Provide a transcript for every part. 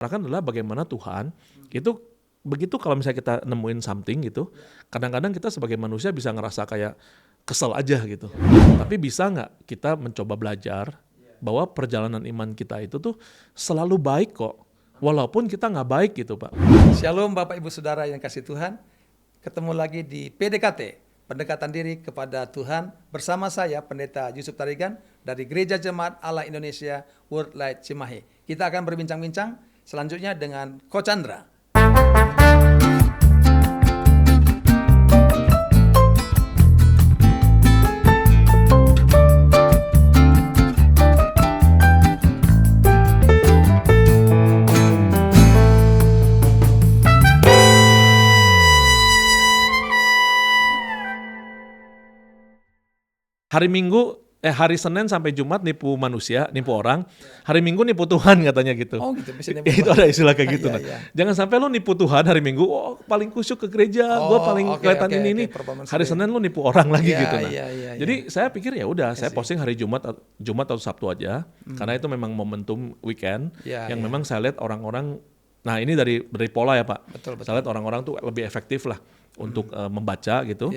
Kan adalah bagaimana Tuhan itu begitu kalau misalnya kita nemuin something gitu, kadang-kadang kita sebagai manusia bisa ngerasa kayak kesel aja gitu. Tapi bisa nggak kita mencoba belajar bahwa perjalanan iman kita itu tuh selalu baik kok, walaupun kita nggak baik gitu Pak. Shalom Bapak Ibu Saudara yang kasih Tuhan. Ketemu lagi di PDKT, pendekatan diri kepada Tuhan, bersama saya Pendeta Yusuf Tarigan dari Gereja Jemaat Allah Indonesia World Light Cimahi. Kita akan berbincang-bincang selanjutnya dengan Ko Chandra. Hari Senin sampai Jumat nipu manusia, nipu orang. Hari Minggu nipu Tuhan katanya gitu. Oh gitu, bisa nipu Itu ada istilah kayak gitu. Iya. Jangan sampai lo nipu Tuhan hari Minggu, paling kusyuk ke gereja, gue paling kelihatan ini. Hari Senin lo nipu orang lagi gitu. Jadi saya pikir ya udah, saya posting hari Jumat atau Sabtu aja, karena itu memang momentum weekend yang memang saya lihat orang-orang. Nah ini dari pola ya Pak. Betul. Saya lihat orang-orang tuh lebih efektif lah untuk membaca gitu.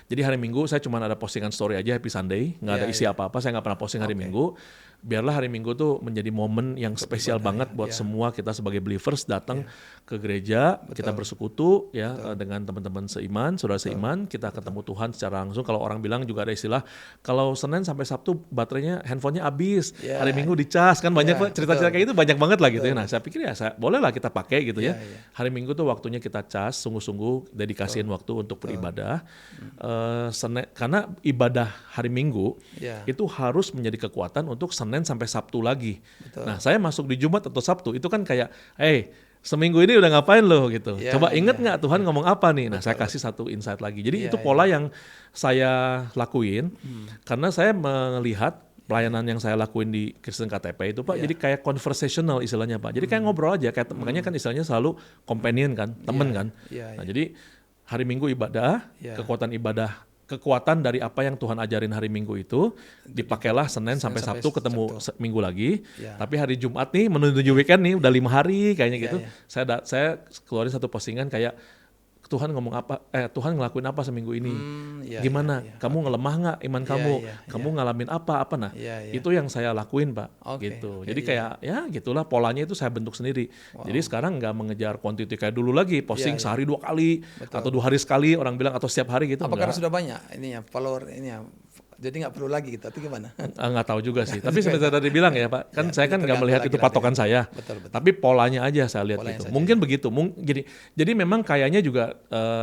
Jadi hari Minggu saya cuma ada postingan story aja Happy Sunday, nggak ada isi apa-apa, saya nggak pernah posting hari Minggu. Biarlah hari Minggu tuh menjadi momen yang spesial banget buat semua kita sebagai believers datang ke gereja, kita bersekutu ya dengan teman-teman seiman, saudara seiman, kita ketemu Tuhan secara langsung. Kalau orang bilang juga ada istilah, kalau Senin sampai Sabtu baterainya, handphonenya habis, hari Minggu dicas, kan banyak cerita-cerita kayak itu banyak banget lah gitu ya. Nah saya pikir ya boleh lah kita pakai gitu ya. Hari Minggu tuh waktunya kita cas, sungguh-sungguh dedikasiin waktu untuk beribadah. Karena ibadah hari Minggu itu harus menjadi kekuatan untuk Senin sampai Sabtu lagi. Nah saya masuk di Jumat atau Sabtu itu kan kayak, seminggu ini udah ngapain lo gitu. Coba inget nggak Tuhan ngomong apa nih? Nah saya kasih satu insight lagi. Jadi itu pola yang saya lakuin karena saya melihat pelayanan yang saya lakuin di Kristen KTP itu Pak, jadi kayak conversational istilahnya Pak. Jadi kayak ngobrol aja, kayak makanya kan istilahnya selalu companion kan, temen kan. Nah jadi hari Minggu ibadah, kekuatan dari apa yang Tuhan ajarin hari Minggu itu dipakailah Senin sampai Sabtu ketemu Minggu lagi. Tapi hari Jumat nih menuju weekend nih udah 5 hari kayaknya gitu. Saya keluarin satu postingan kayak Tuhan ngomong apa, Tuhan ngelakuin apa seminggu ini, gimana, kamu ngelemah nggak iman kamu, kamu ngalamin apa, nah itu yang saya lakuin Pak, gitu. Jadi kayak ya gitulah polanya itu saya bentuk sendiri. Jadi sekarang nggak mengejar quantity kayak dulu lagi, posting sehari 2 kali atau 2 hari sekali orang bilang atau setiap hari gitu. Apa karena sudah banyak ini ya follower ini ya? Jadi nggak perlu lagi gitu, atau gimana? Nggak tahu juga sih. Tapi seperti tadi bilang ya Pak, kan saya kan nggak melihat itu patokan saya. Betul. Tapi polanya aja saya lihat gitu. Mungkin begitu. Jadi memang kayaknya juga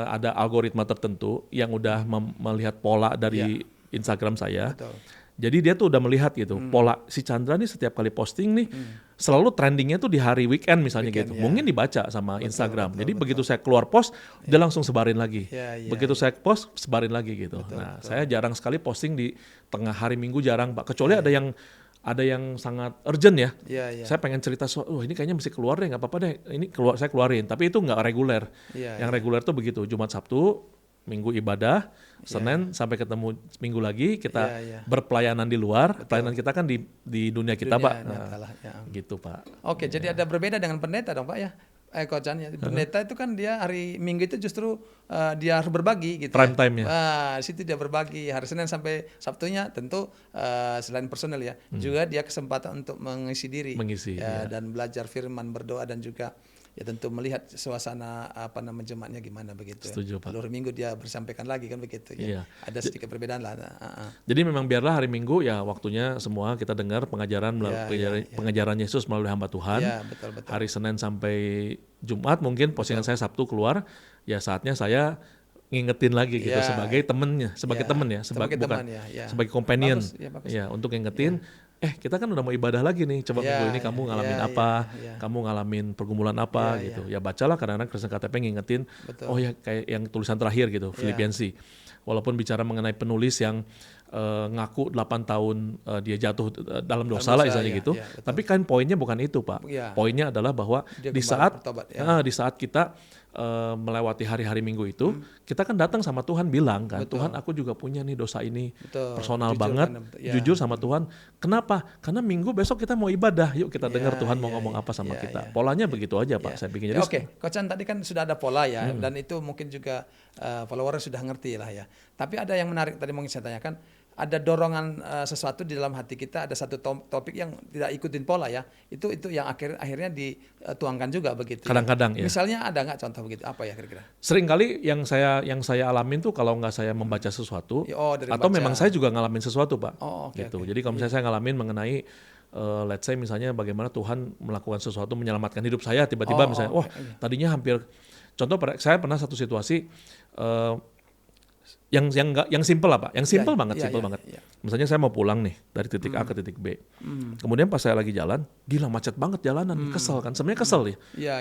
ada algoritma tertentu yang udah melihat pola dari Instagram saya. Betul. Jadi dia tuh udah melihat gitu, pola si Chandra nih setiap kali posting nih selalu trendingnya tuh di hari weekend misalnya gitu. Mungkin dibaca sama Instagram. Jadi begitu saya keluar post, dia langsung sebarin lagi. Begitu saya post, sebarin lagi gitu. Saya jarang sekali posting di tengah hari Minggu, jarang Pak. Kecuali ada yang sangat urgent ya. Saya pengen cerita ini kayaknya mesti keluar deh, nggak apa-apa deh. Ini saya keluarin. Tapi itu nggak reguler. Yang reguler tuh begitu, Jumat Sabtu, Minggu ibadah, Senin sampai ketemu Minggu lagi kita berpelayanan di luar. Pelayanan kita kan di dunia kita Pak. Gitu Pak. Oke, jadi ada berbeda dengan pendeta dong Pak ya. Coach Chan, pendeta itu kan dia hari Minggu itu justru dia harus berbagi gitu. Prime time ya. Di situ dia berbagi hari Senin sampai Sabtunya tentu selain personal ya, juga dia kesempatan untuk mengisi diri dan belajar firman, berdoa dan juga ya tentu melihat suasana jemaatnya gimana begitu. Setuju, Pak. Lalu hari Minggu dia bersampaikan lagi kan begitu ya. Ada sedikit perbedaan lah. Jadi memang biarlah hari Minggu ya waktunya semua kita dengar pengajaran pengajaran Yesus melalui hamba Tuhan. Betul. Hari Senin sampai Jumat mungkin postingan saya Sabtu keluar, ya saatnya saya ngingetin lagi gitu sebagai temennya, sebagai companion. Bagus. Untuk ngingetin. Kita kan udah mau ibadah lagi nih, coba minggu ini kamu ngalamin apa, kamu ngalamin pergumulan apa gitu. Ya bacalah kadang-kadang Kristen KTP ngingetin, kayak yang tulisan terakhir gitu, Filipensi. Walaupun bicara mengenai penulis yang ngaku 8 tahun dia jatuh dalam dosa lah istilahnya gitu. Tapi kan poinnya bukan itu, Pak. Poinnya adalah bahwa di saat kita melewati hari-hari Minggu itu, kita kan datang sama Tuhan bilang kan, Tuhan aku juga punya nih dosa ini, personal jujur banget, jujur sama Tuhan. Kenapa? Karena Minggu besok kita mau ibadah, yuk kita dengar Tuhan mau ngomong apa sama kita. Polanya begitu aja Pak, saya bikin. Jadi Coach Chan tadi kan sudah ada pola ya, dan itu mungkin juga follower sudah ngerti lah ya. Tapi ada yang menarik tadi mungkin saya tanyakan, ada dorongan sesuatu di dalam hati kita, ada satu topik yang tidak ikutin pola ya, itu yang akhirnya dituangkan juga begitu. Kadang-kadang ya. Misalnya ada nggak contoh begitu? Apa ya kira-kira? Sering kali yang saya alamin tuh kalau nggak saya membaca sesuatu, atau memang saya juga ngalamin sesuatu Pak. Gitu. Jadi kalau misalnya saya ngalamin mengenai let's say misalnya bagaimana Tuhan melakukan sesuatu menyelamatkan hidup saya, tiba-tiba misalnya, tadinya hampir, contoh saya pernah satu situasi yang simple lah Pak, yang simple banget. Misalnya saya mau pulang nih dari titik A ke titik B. Kemudian pas saya lagi jalan, gila macet banget jalanan, kesel kan, sebenarnya kesel nih.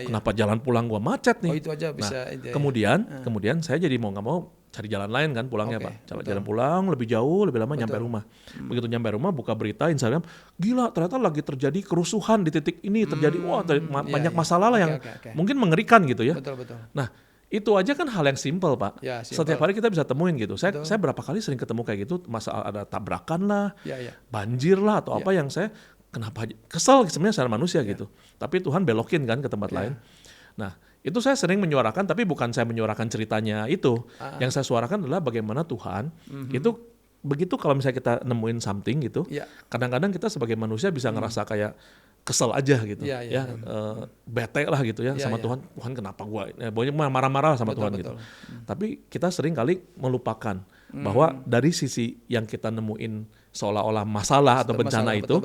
Kenapa jalan pulang gua macet nih? Itu aja bisa. Kemudian saya jadi mau nggak mau cari jalan lain kan pulangnya Pak. Jalan pulang lebih jauh, lebih lama nyampe rumah. Begitu nyampe rumah buka berita Instagram, gila ternyata lagi terjadi kerusuhan di titik ini, terjadi banyak masalah lah yang mungkin mengerikan gitu ya. Betul. Nah, itu aja kan hal yang simple Pak. Setiap hari kita bisa temuin gitu. Saya berapa kali sering ketemu kayak gitu, masalah ada tabrakan lah, banjir lah atau apa yang saya kenapa kesel sebenarnya secara manusia gitu. Tapi Tuhan belokin kan ke tempat lain. Nah, itu saya sering menyuarakan, tapi bukan saya menyuarakan ceritanya itu. Yang saya suarakan adalah bagaimana Tuhan itu begitu kalau misalnya kita nemuin something gitu. Kadang-kadang kita sebagai manusia bisa ngerasa kayak kesel aja gitu, bete lah gitu ya sama Tuhan. Tuhan kenapa gua? Pokoknya marah-marah sama Tuhan gitu. Tapi kita sering kali melupakan bahwa dari sisi yang kita nemuin seolah-olah masalah atau bencana itu,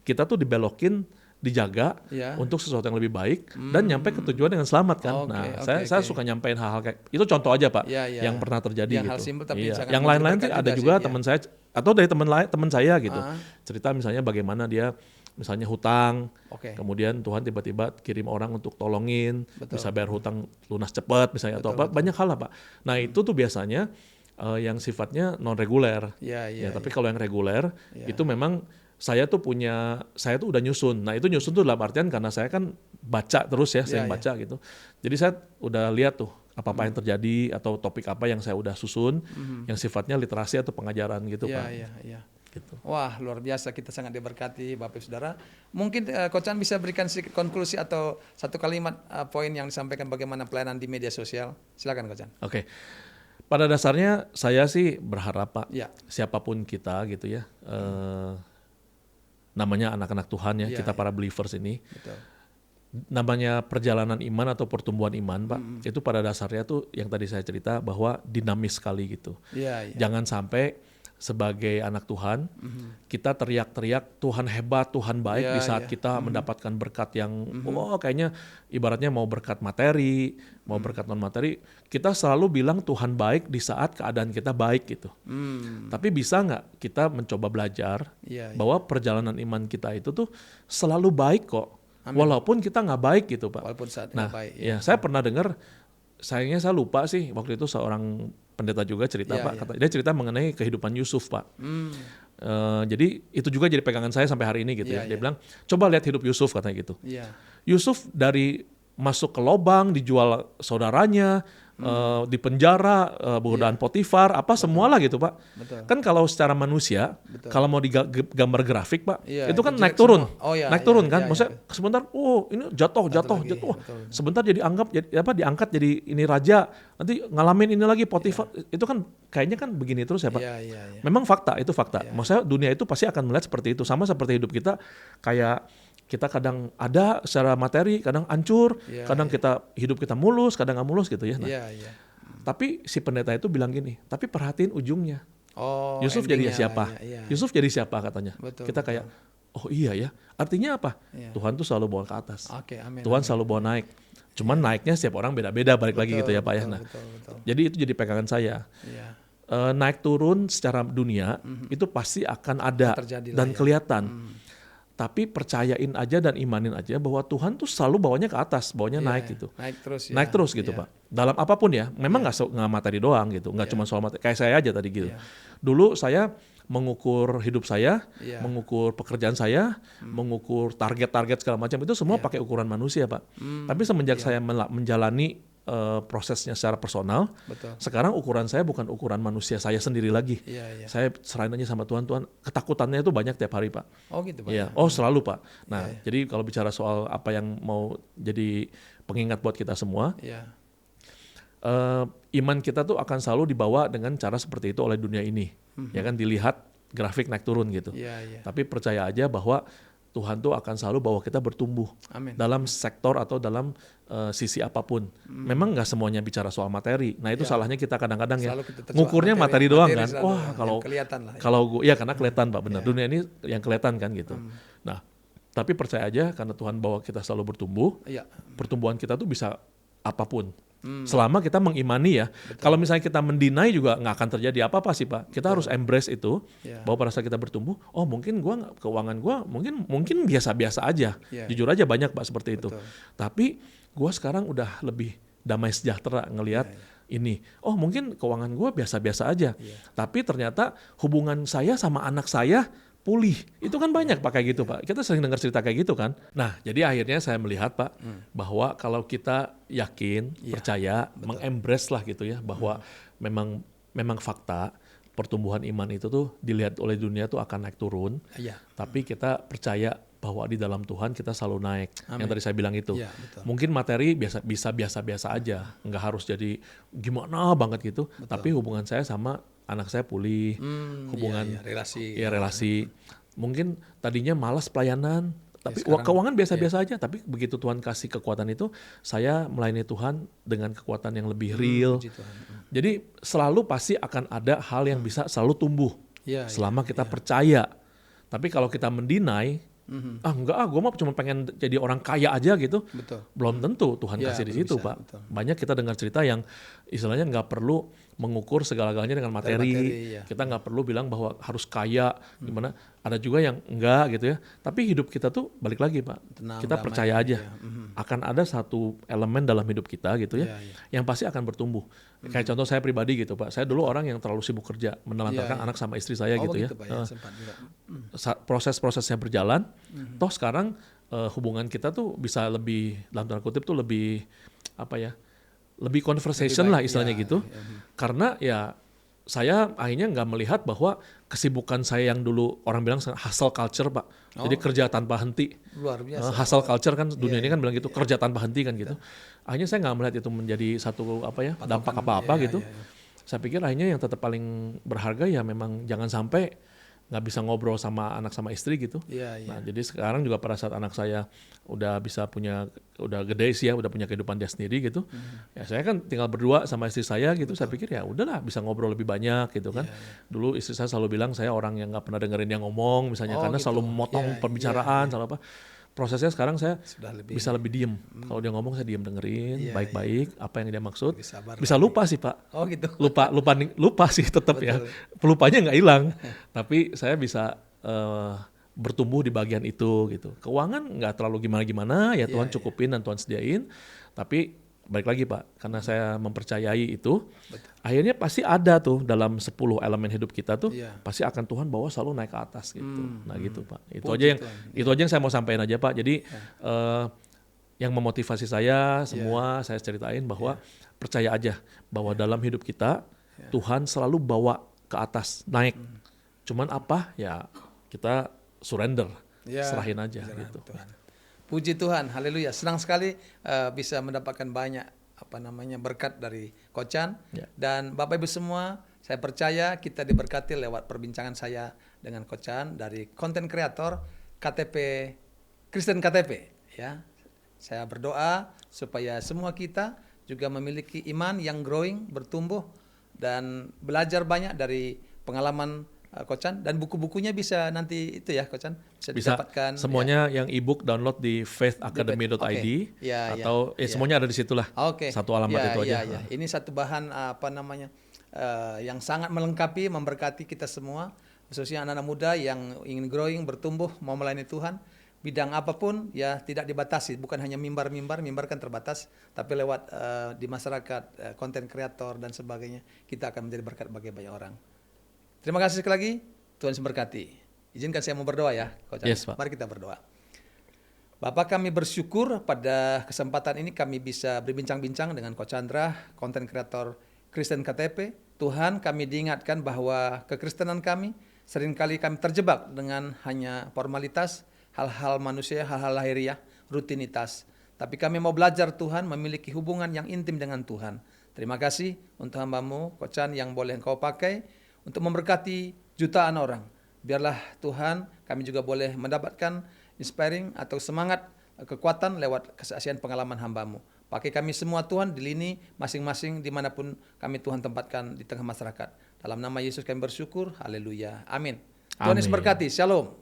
kita tuh dibelokin, dijaga untuk sesuatu yang lebih baik dan nyampe ke tujuan dengan selamat kan. Saya suka nyampein hal-hal kayak itu, contoh aja Pak yang pernah terjadi gitu. Yang lain-lain sih ada juga teman saya atau dari teman saya gitu. Cerita misalnya bagaimana dia misalnya hutang, kemudian Tuhan tiba-tiba kirim orang untuk tolongin, bisa bayar hutang lunas cepat misalnya atau apa, banyak hal lah Pak. Nah itu tuh biasanya yang sifatnya non reguler. Tapi kalau yang reguler itu memang saya tuh udah nyusun. Nah itu nyusun tuh dalam artian karena saya kan baca terus ya, sering baca gitu. Jadi saya udah lihat tuh apa-apa yang terjadi atau topik apa yang saya udah susun, yang sifatnya literasi atau pengajaran gitu Pak. Gitu. Wah luar biasa, kita sangat diberkati Bapak Ibu Saudara. Mungkin Coach Chan bisa berikan sedikit konklusi atau satu kalimat poin yang disampaikan bagaimana pelayanan di media sosial. Silakan Coach Chan. Pada dasarnya saya sih berharap Pak, siapapun kita gitu ya, namanya anak-anak Tuhan ya, kita para believers ini, namanya perjalanan iman atau pertumbuhan iman Pak, itu pada dasarnya tuh yang tadi saya cerita bahwa dinamis sekali gitu. Jangan sampai sebagai anak Tuhan, kita teriak-teriak Tuhan hebat, Tuhan baik di saat kita mendapatkan berkat yang kayaknya ibaratnya mau berkat materi, mau berkat non materi, kita selalu bilang Tuhan baik di saat keadaan kita baik gitu. Tapi bisa nggak kita mencoba belajar bahwa perjalanan iman kita itu tuh selalu baik kok, walaupun kita nggak baik gitu Pak. Walaupun saat baik. Saya pernah dengar, sayangnya saya lupa sih waktu itu seorang pendeta juga cerita Pak, dia cerita mengenai kehidupan Yusuf Pak. Jadi itu juga jadi pegangan saya sampai hari ini gitu ya. Dia bilang coba lihat hidup Yusuf katanya gitu. Yusuf dari masuk ke lobang, dijual saudaranya, di penjara, godaan Potifar, apa semualah gitu Pak. Kan kalau secara manusia, kalau mau digambar grafik Pak, itu kan naik turun, naik turun kan. Maksudnya sebentar, ini jatuh. Sebentar diangkat jadi ini raja, nanti ngalamin ini lagi Potifar. Itu kan kayaknya kan begini terus ya Pak. Memang fakta, itu fakta. Maksudnya dunia itu pasti akan melihat seperti itu, sama seperti hidup kita, kayak kita kadang ada secara materi, kadang hancur, kadang hidup kita mulus, kadang nggak mulus gitu ya. Tapi si pendeta itu bilang gini, tapi perhatiin ujungnya. Yusuf jadi siapa? Yusuf jadi siapa katanya? Kita kayak, oh iya ya. Artinya apa? Tuhan tuh selalu bawa ke atas. Tuhan selalu bawa naik. Cuman naiknya setiap orang beda-beda, balik lagi gitu ya Pak ya. Nah, jadi itu jadi pegangan saya. Naik turun secara dunia itu pasti akan ada dan kelihatan. Tapi percayain aja dan imanin aja bahwa Tuhan tuh selalu bawanya ke atas, bawanya naik gitu. Naik terus gitu Pak. Dalam apapun ya, memang nggak materi doang gitu, nggak cuma soal materi. Kayak saya aja tadi gitu. Dulu saya mengukur hidup saya, mengukur pekerjaan saya, mengukur target-target segala macam itu semua pakai ukuran manusia, Pak. Tapi semenjak saya menjalani prosesnya secara personal, sekarang ukuran saya bukan ukuran manusia saya sendiri lagi. Saya serahin aja sama Tuhan, ketakutannya itu banyak tiap hari, Pak. Oh gitu, Pak. Iya, selalu, Pak. Nah, jadi kalau bicara soal apa yang mau jadi pengingat buat kita semua, iman kita tuh akan selalu dibawa dengan cara seperti itu oleh dunia ini, ya kan, dilihat grafik naik turun gitu. Tapi percaya aja bahwa Tuhan tuh akan selalu bawa kita bertumbuh. Amin. Dalam sektor atau dalam sisi apapun. Memang nggak semuanya bicara soal materi. Nah itu salahnya kita kadang-kadang ya. Ngukurnya materi doang kan. Wah kalau gue, ya karena kelihatan, Pak, benar. Dunia ini yang kelihatan kan gitu. Nah tapi percaya aja karena Tuhan bawa kita selalu bertumbuh. Pertumbuhan kita tuh bisa apapun. Selama kita mengimani ya. Kalau misalnya kita mendinai juga nggak akan terjadi apa-apa sih, Pak. Kita harus embrace itu, bahwa pada saat kita bertumbuh, mungkin keuangan gua mungkin biasa-biasa aja. Jujur aja banyak, Pak, seperti itu. Tapi gua sekarang udah lebih damai sejahtera ngelihat ini. Mungkin keuangan gua biasa-biasa aja. Tapi ternyata hubungan saya sama anak saya pulih. Itu kan banyak, Pak, kayak gitu, Pak. Kita sering dengar cerita kayak gitu kan. Nah, jadi akhirnya saya melihat, Pak, bahwa kalau kita yakin, percaya, mengembrace lah gitu ya, bahwa memang fakta pertumbuhan iman itu tuh dilihat oleh dunia tuh akan naik turun. Tapi kita percaya bahwa di dalam Tuhan kita selalu naik. Amin. Yang tadi saya bilang itu. Mungkin materi bisa biasa-biasa aja, nggak harus jadi gimana banget gitu. Tapi hubungan saya sama anak saya pulih, hubungan relasi. Mungkin tadinya malas pelayanan, tapi keuangan biasa-biasa aja. Tapi begitu Tuhan kasih kekuatan itu, saya melayani Tuhan dengan kekuatan yang lebih real. Jadi selalu pasti akan ada hal yang bisa selalu tumbuh selama kita percaya. Tapi kalau kita mendinai, gue mah cuma pengen jadi orang kaya aja gitu. Belum tentu Tuhan kasih di situ, Pak. Banyak kita dengar cerita yang istilahnya nggak perlu mengukur segala-galanya dengan materi. Kita nggak perlu bilang bahwa harus kaya gimana. Ada juga yang enggak gitu ya. Tapi hidup kita tuh balik lagi, Pak. Kita percaya aja. Akan ada satu elemen dalam hidup kita gitu ya, yang pasti akan bertumbuh. Kayak contoh saya pribadi gitu, Pak. Saya dulu orang yang terlalu sibuk kerja, menelantarkan anak sama istri saya gitu ya. Proses-prosesnya berjalan. Toh sekarang hubungan kita tuh bisa lebih, dalam tanda kutip tuh lebih lebih conversation lah istilahnya gitu. Karena ya saya akhirnya nggak melihat bahwa kesibukan saya yang dulu orang bilang hustle culture, Pak. Jadi kerja tanpa henti. Luar biasa. Hustle culture kan dunia ini kan bilang gitu, kerja tanpa henti kan gitu. Akhirnya saya nggak melihat itu menjadi satu dampak apa-apa gitu. Saya pikir akhirnya yang tetap paling berharga ya memang jangan sampai nggak bisa ngobrol sama anak sama istri gitu. Nah jadi sekarang juga pada saat anak saya udah gede sih ya, udah punya kehidupan dia sendiri gitu. Ya saya kan tinggal berdua sama istri saya gitu. Saya pikir ya udahlah bisa ngobrol lebih banyak gitu kan. Dulu istri saya selalu bilang saya orang yang nggak pernah dengerin dia ngomong misalnya, karena selalu memotong pembicaraan selalu apa. Prosesnya sekarang saya bisa lebih diem. Kalau dia ngomong saya diem dengerin baik-baik apa yang dia maksud. Bisa lupa sih, Pak. Gitu. Lupa sih tetap ya. Pelupanya nggak hilang. Tapi saya bisa bertumbuh di bagian itu gitu. Keuangan nggak terlalu gimana-gimana ya, Tuhan cukupin dan Tuhan sediain. Tapi balik lagi, Pak, karena saya mempercayai itu, akhirnya pasti ada tuh dalam 10 elemen hidup kita tuh pasti akan Tuhan bawa selalu naik ke atas gitu. Nah gitu, Pak. Itu aja yang saya mau sampaikan aja, Pak. Jadi yang memotivasi saya semua saya ceritain bahwa percaya aja bahwa dalam hidup kita Tuhan selalu bawa ke atas, naik. Cuman apa ya kita surrender, serahin aja gitu. Tuhan. Puji Tuhan, haleluya. Senang sekali bisa mendapatkan banyak berkat dari Coach Chan. Dan Bapak Ibu semua, saya percaya kita diberkati lewat perbincangan saya dengan Coach Chan dari konten kreator KTP Kristen KTP ya. Saya berdoa supaya semua kita juga memiliki iman yang growing, bertumbuh dan belajar banyak dari pengalaman Coach Chan, dan buku-bukunya bisa nanti itu ya Coach Chan bisa didapatkan semuanya yang ebook download di faithacademy.id atau semuanya ada di situlah. Satu alamat itu aja. Ini satu bahan yang sangat melengkapi, memberkati kita semua, khususnya anak-anak muda yang ingin growing, bertumbuh, mau melayani Tuhan. Bidang apapun ya tidak dibatasi, bukan hanya mimbar kan terbatas, tapi lewat di masyarakat, konten kreator dan sebagainya, kita akan menjadi berkat bagi banyak orang. Terima kasih sekali lagi. Tuhan Yesus berkati. Izinkan saya mau berdoa ya, Coach. Yes, Pak. Mari kita berdoa. Bapak, kami bersyukur pada kesempatan ini kami bisa berbincang-bincang dengan Coach Chandra, konten kreator Kristen KTP. Tuhan, kami diingatkan bahwa kekristenan kami seringkali kami terjebak dengan hanya formalitas, hal-hal manusia, hal-hal lahiriah, rutinitas. Tapi kami mau belajar Tuhan memiliki hubungan yang intim dengan Tuhan. Terima kasih untuk hamba-Mu, Coach Chan, yang boleh Engkau pakai untuk memberkati jutaan orang. Biarlah Tuhan kami juga boleh mendapatkan inspiring atau semangat, kekuatan lewat kesaksian pengalaman hamba-Mu. Pakai kami semua Tuhan di lini masing-masing dimanapun kami Tuhan tempatkan di tengah masyarakat. Dalam nama Yesus kami bersyukur, haleluya, amin. Tuhan Yesus berkati, shalom.